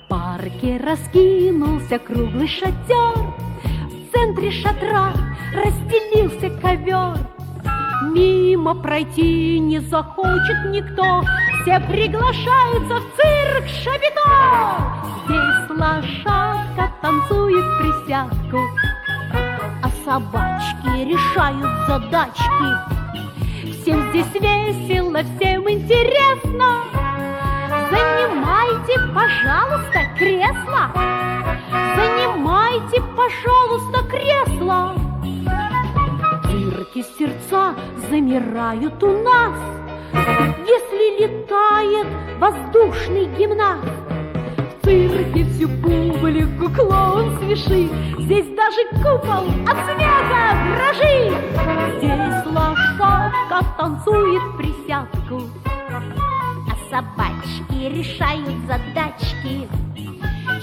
В парке раскинулся круглый шатер, в центре шатра расстелился ковер. Мимо пройти не захочет никто, все приглашаются в цирк Шапито. Здесь лошадка танцует присядку, а собачки решают задачки. Всем здесь весело, всем интересно. Занимайте, пожалуйста, кресло. Занимайте, пожалуйста, кресло. В цирке сердца замирают у нас, если летает воздушный гимнаст. В цирке всю публику клоун смешит, здесь даже купол от смеха дрожит. Здесь лошадка танцует присядку, а собачки решают задачки.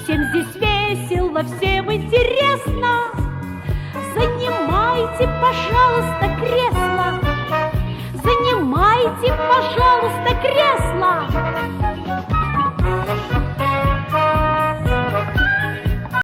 Всем здесь весело, всем интересно. Занимайте, пожалуйста,